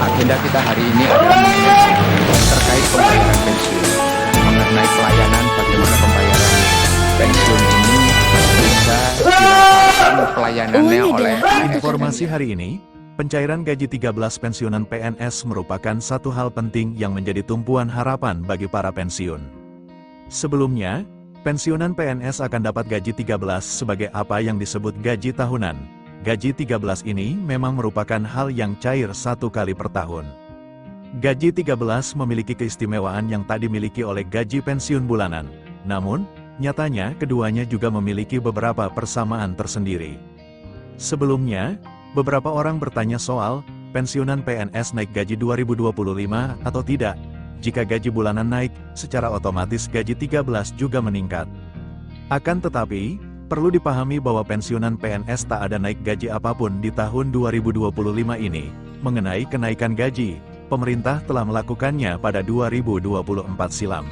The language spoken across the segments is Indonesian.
Agenda kita hari ini adalah terkait pembayaran pensiun, mengenai pelayanan bagaimana pembayaran pensiun ini bisa dirasakan pelayanannya oleh Informasi hari ini, pencairan gaji 13 pensiunan PNS merupakan satu hal penting yang menjadi tumpuan harapan bagi para pensiun. Sebelumnya, pensiunan PNS akan dapat gaji 13 sebagai apa yang disebut gaji tahunan. Gaji 13 ini memang merupakan hal yang cair satu kali per tahun. Gaji 13 memiliki keistimewaan yang tak dimiliki oleh gaji pensiun bulanan. Namun, nyatanya keduanya juga memiliki beberapa persamaan tersendiri. Sebelumnya, beberapa orang bertanya soal, pensiunan PNS naik gaji 2025 atau tidak? Jika gaji bulanan naik, secara otomatis gaji 13 juga meningkat. Akan tetapi, perlu dipahami bahwa pensiunan PNS tak ada naik gaji apapun di tahun 2025 ini. Mengenai kenaikan gaji, pemerintah telah melakukannya pada 2024 silam.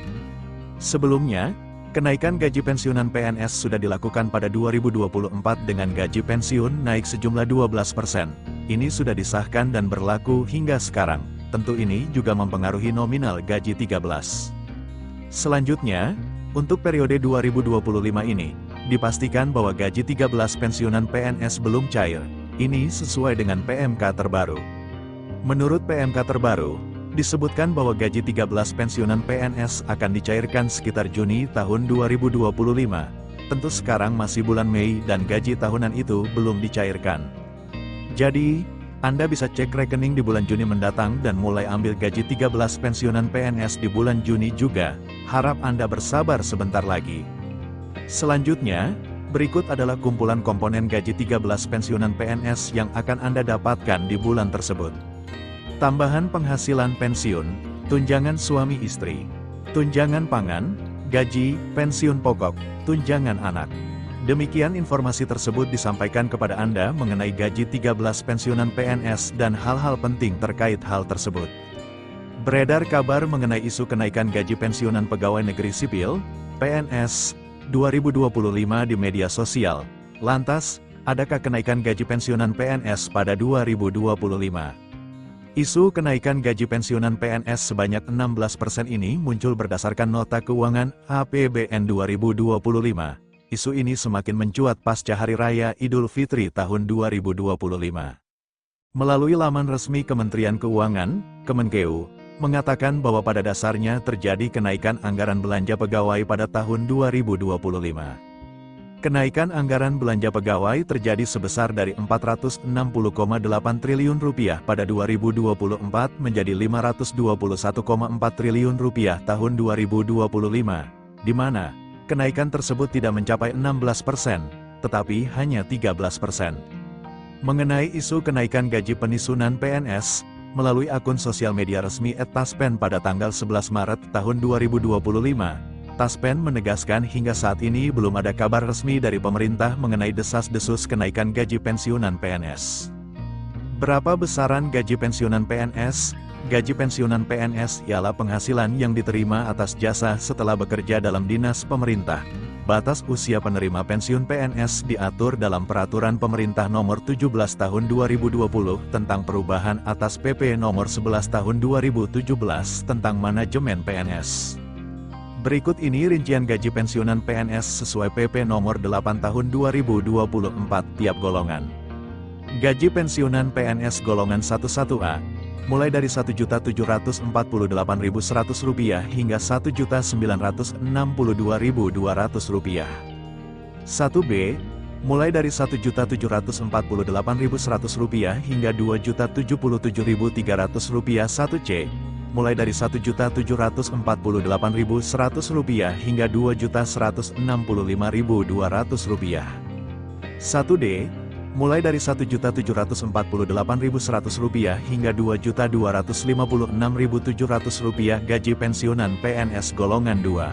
Sebelumnya, kenaikan gaji pensiunan PNS sudah dilakukan pada 2024 dengan gaji pensiun naik sejumlah 12%. Ini sudah disahkan dan berlaku hingga sekarang. Tentu ini juga mempengaruhi nominal gaji 13. Selanjutnya, untuk periode 2025 ini, dipastikan bahwa gaji 13 pensiunan PNS belum cair. Ini sesuai dengan PMK terbaru. Menurut PMK terbaru, disebutkan bahwa gaji 13 pensiunan PNS akan dicairkan sekitar Juni tahun 2025. Tentu sekarang masih bulan Mei dan gaji tahunan itu belum dicairkan. Jadi, Anda bisa cek rekening di bulan Juni mendatang dan mulai ambil gaji 13 pensiunan PNS di bulan Juni juga. Harap Anda bersabar sebentar lagi. Selanjutnya, berikut adalah kumpulan komponen gaji 13 pensiunan PNS yang akan Anda dapatkan di bulan tersebut. Tambahan penghasilan pensiun, tunjangan suami istri, tunjangan pangan, gaji, pensiun pokok, tunjangan anak. Demikian informasi tersebut disampaikan kepada Anda mengenai gaji 13 pensiunan PNS dan hal-hal penting terkait hal tersebut. Beredar kabar mengenai isu kenaikan gaji pensiunan pegawai negeri sipil, PNS, 2025 di media sosial. Lantas, adakah kenaikan gaji pensiunan PNS pada 2025? Isu kenaikan gaji pensiunan PNS sebanyak 16% ini muncul berdasarkan nota keuangan APBN 2025. Isu ini semakin mencuat pasca Hari Raya Idul Fitri tahun 2025. Melalui laman resmi Kementerian Keuangan, Kemenkeu, mengatakan bahwa pada dasarnya terjadi kenaikan anggaran belanja pegawai pada tahun 2025. Kenaikan anggaran belanja pegawai terjadi sebesar dari Rp460,8 triliun pada 2024 menjadi Rp521,4 triliun tahun 2025, di mana kenaikan tersebut tidak mencapai 16%, tetapi hanya 13%. Mengenai isu kenaikan gaji pensiunan PNS, melalui akun sosial media resmi @taspen pada tanggal 11 Maret tahun 2025, Taspen menegaskan hingga saat ini belum ada kabar resmi dari pemerintah mengenai desas-desus kenaikan gaji pensiunan PNS. Berapa besaran gaji pensiunan PNS? Gaji pensiunan PNS ialah penghasilan yang diterima atas jasa setelah bekerja dalam dinas pemerintah. Batas usia penerima pensiun PNS diatur dalam Peraturan Pemerintah Nomor 17 Tahun 2020 tentang perubahan atas PP Nomor 11 Tahun 2017 tentang manajemen PNS. Berikut ini rincian gaji pensiunan PNS sesuai PP Nomor 8 Tahun 2024 tiap golongan. Gaji pensiunan PNS golongan 11A mulai dari Rp1.748.100 hingga Rp1.962.200. 1B, mulai dari Rp1.748.100 hingga Rp2.077.300. 1C, mulai dari Rp1.748.100 hingga Rp2.165.200. 1D, mulai dari Rp1.748.100 hingga Rp2.256.700 gaji pensiunan PNS golongan 2.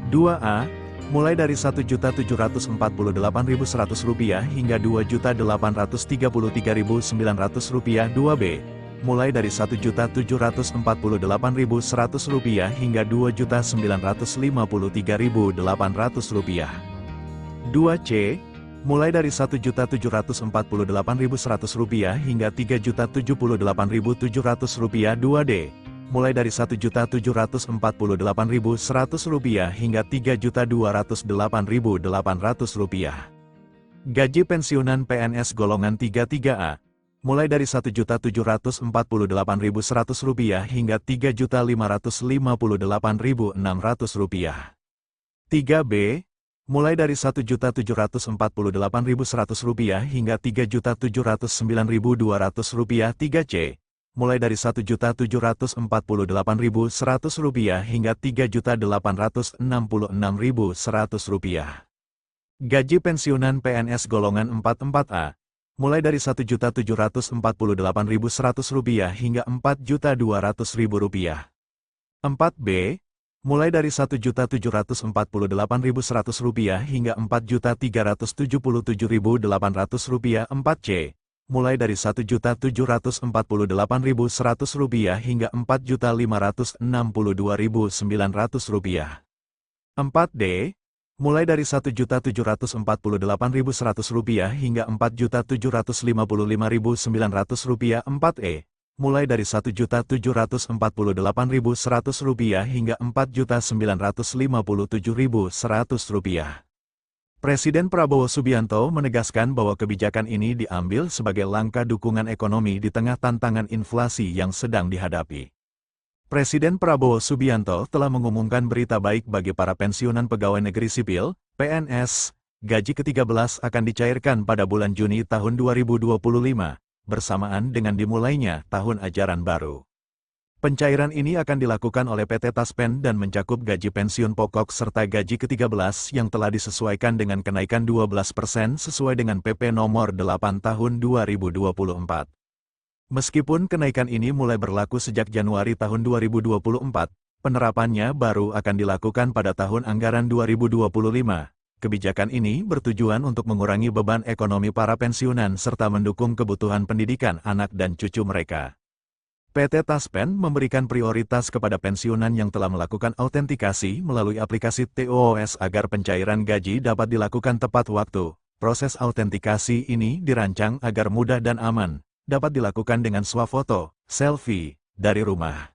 2A, mulai dari Rp1.748.100 hingga Rp2.833.900. 2B, mulai dari Rp1.748.100 hingga Rp2.953.800. 2C, mulai dari Rp1.748.100 hingga Rp3.078.700. 2D, mulai dari Rp1.748.100 hingga Rp3.208.800. Gaji pensiunan PNS golongan 33A, mulai dari Rp1.748.100 hingga Rp3.558.600. 3B, mulai dari Rp1.748.100 hingga Rp3.709.200. 3C, mulai dari Rp1.748.100 hingga Rp3.866.100. Gaji pensiunan PNS golongan 44A, mulai dari Rp1.748.100 hingga Rp4.200.000. 4B, mulai dari Rp1.748.100 hingga Rp4.377.800. 4C, mulai dari Rp1.748.100 hingga Rp4.562.900. 4D, mulai dari Rp1.748.100 hingga Rp4.755.900. 4E, mulai dari Rp1.748.100 hingga Rp4.957.100. Presiden Prabowo Subianto menegaskan bahwa kebijakan ini diambil sebagai langkah dukungan ekonomi di tengah tantangan inflasi yang sedang dihadapi. Presiden Prabowo Subianto telah mengumumkan berita baik bagi para pensiunan pegawai negeri sipil, PNS. Gaji ke-13 akan dicairkan pada bulan Juni tahun 2025, bersamaan dengan dimulainya tahun ajaran baru. Pencairan ini akan dilakukan oleh PT Taspen dan mencakup gaji pensiun pokok serta gaji ke-13 yang telah disesuaikan dengan kenaikan 12% sesuai dengan PP nomor 8 tahun 2024. Meskipun kenaikan ini mulai berlaku sejak Januari tahun 2024, penerapannya baru akan dilakukan pada tahun anggaran 2025. Kebijakan ini bertujuan untuk mengurangi beban ekonomi para pensiunan serta mendukung kebutuhan pendidikan anak dan cucu mereka. PT Taspen memberikan prioritas kepada pensiunan yang telah melakukan autentikasi melalui aplikasi TOS agar pencairan gaji dapat dilakukan tepat waktu. Proses autentikasi ini dirancang agar mudah dan aman, dapat dilakukan dengan swafoto, selfie, dari rumah.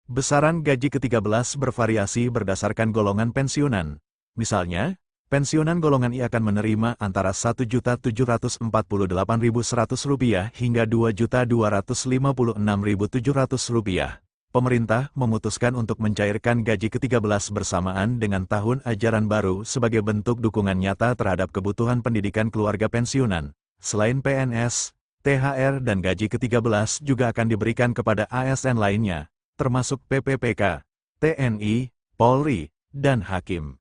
Besaran gaji ke-13 bervariasi berdasarkan golongan pensiunan. Misalnya, pensiunan golongan I akan menerima antara Rp1.748.100 hingga Rp2.256.700. Pemerintah memutuskan untuk mencairkan gaji ke-13 bersamaan dengan tahun ajaran baru sebagai bentuk dukungan nyata terhadap kebutuhan pendidikan keluarga pensiunan. Selain PNS, THR dan gaji ke-13 juga akan diberikan kepada ASN lainnya, termasuk PPPK, TNI, Polri, dan Hakim.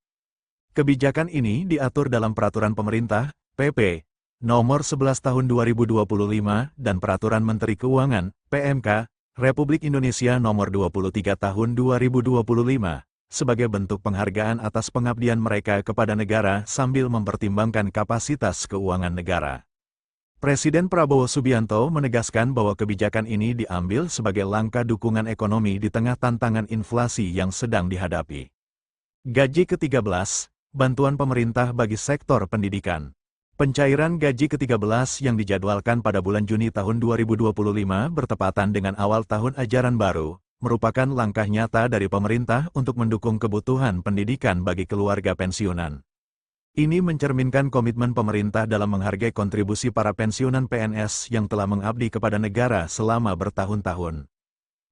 Kebijakan ini diatur dalam Peraturan Pemerintah, PP, Nomor 11 Tahun 2025 dan Peraturan Menteri Keuangan, PMK, Republik Indonesia Nomor 23 Tahun 2025, sebagai bentuk penghargaan atas pengabdian mereka kepada negara sambil mempertimbangkan kapasitas keuangan negara. Presiden Prabowo Subianto menegaskan bahwa kebijakan ini diambil sebagai langkah dukungan ekonomi di tengah tantangan inflasi yang sedang dihadapi. Gaji ke-13, bantuan pemerintah bagi sektor pendidikan. Pencairan gaji ke-13 yang dijadwalkan pada bulan Juni tahun 2025 bertepatan dengan awal tahun ajaran baru, merupakan langkah nyata dari pemerintah untuk mendukung kebutuhan pendidikan bagi keluarga pensiunan. Ini mencerminkan komitmen pemerintah dalam menghargai kontribusi para pensiunan PNS yang telah mengabdi kepada negara selama bertahun-tahun.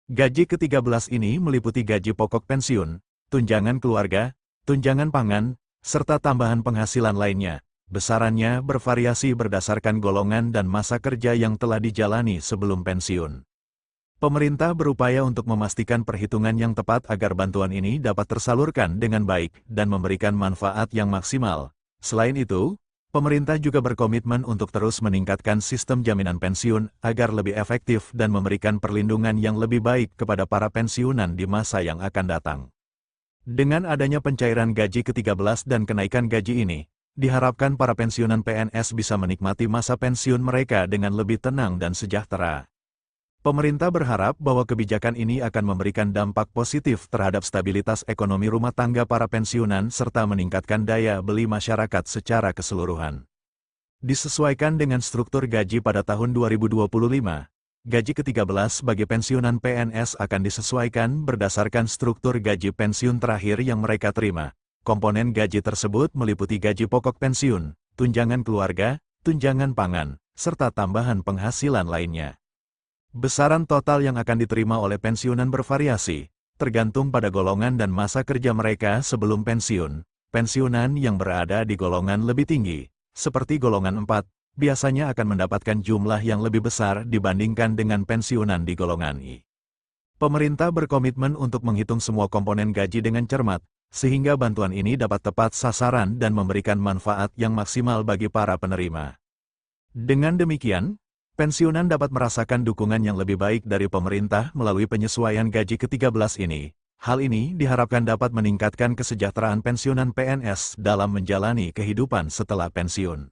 Gaji ke-13 ini meliputi gaji pokok pensiun, tunjangan keluarga, tunjangan pangan, serta tambahan penghasilan lainnya. Besarannya bervariasi berdasarkan golongan dan masa kerja yang telah dijalani sebelum pensiun. Pemerintah berupaya untuk memastikan perhitungan yang tepat agar bantuan ini dapat tersalurkan dengan baik dan memberikan manfaat yang maksimal. Selain itu, pemerintah juga berkomitmen untuk terus meningkatkan sistem jaminan pensiun agar lebih efektif dan memberikan perlindungan yang lebih baik kepada para pensiunan di masa yang akan datang. Dengan adanya pencairan gaji ke-13 dan kenaikan gaji ini, diharapkan para pensiunan PNS bisa menikmati masa pensiun mereka dengan lebih tenang dan sejahtera. Pemerintah berharap bahwa kebijakan ini akan memberikan dampak positif terhadap stabilitas ekonomi rumah tangga para pensiunan serta meningkatkan daya beli masyarakat secara keseluruhan. Disesuaikan dengan struktur gaji pada tahun 2025, gaji ke-13 bagi pensiunan PNS akan disesuaikan berdasarkan struktur gaji pensiun terakhir yang mereka terima. Komponen gaji tersebut meliputi gaji pokok pensiun, tunjangan keluarga, tunjangan pangan, serta tambahan penghasilan lainnya. Besaran total yang akan diterima oleh pensiunan bervariasi, tergantung pada golongan dan masa kerja mereka sebelum pensiun. Pensiunan yang berada di golongan lebih tinggi, seperti golongan 4, biasanya akan mendapatkan jumlah yang lebih besar dibandingkan dengan pensiunan di golongan I. Pemerintah berkomitmen untuk menghitung semua komponen gaji dengan cermat, sehingga bantuan ini dapat tepat sasaran dan memberikan manfaat yang maksimal bagi para penerima. Dengan demikian, pensiunan dapat merasakan dukungan yang lebih baik dari pemerintah melalui penyesuaian gaji ke-13 ini. Hal ini diharapkan dapat meningkatkan kesejahteraan pensiunan PNS dalam menjalani kehidupan setelah pensiun.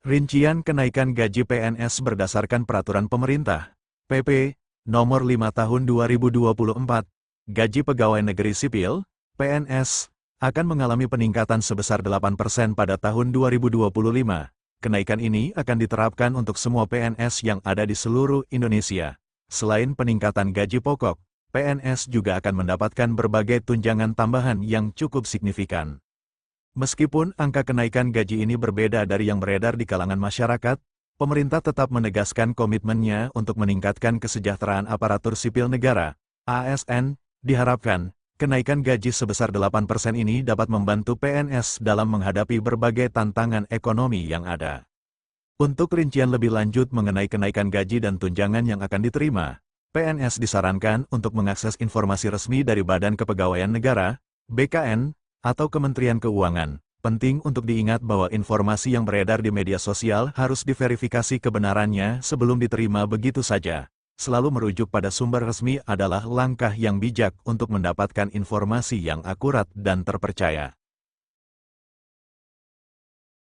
Rincian kenaikan gaji PNS berdasarkan Peraturan Pemerintah, PP, Nomor 5 Tahun 2024, gaji pegawai negeri sipil, PNS, akan mengalami peningkatan sebesar 8% pada tahun 2025. Kenaikan ini akan diterapkan untuk semua PNS yang ada di seluruh Indonesia. Selain peningkatan gaji pokok, PNS juga akan mendapatkan berbagai tunjangan tambahan yang cukup signifikan. Meskipun angka kenaikan gaji ini berbeda dari yang beredar di kalangan masyarakat, pemerintah tetap menegaskan komitmennya untuk meningkatkan kesejahteraan aparatur sipil negara, ASN. Diharapkan, kenaikan gaji sebesar 8% ini dapat membantu PNS dalam menghadapi berbagai tantangan ekonomi yang ada. Untuk rincian lebih lanjut mengenai kenaikan gaji dan tunjangan yang akan diterima, PNS disarankan untuk mengakses informasi resmi dari Badan Kepegawaian Negara, BKN, atau Kementerian Keuangan. Penting untuk diingat bahwa informasi yang beredar di media sosial harus diverifikasi kebenarannya sebelum diterima begitu saja. Selalu merujuk pada sumber resmi adalah langkah yang bijak untuk mendapatkan informasi yang akurat dan terpercaya.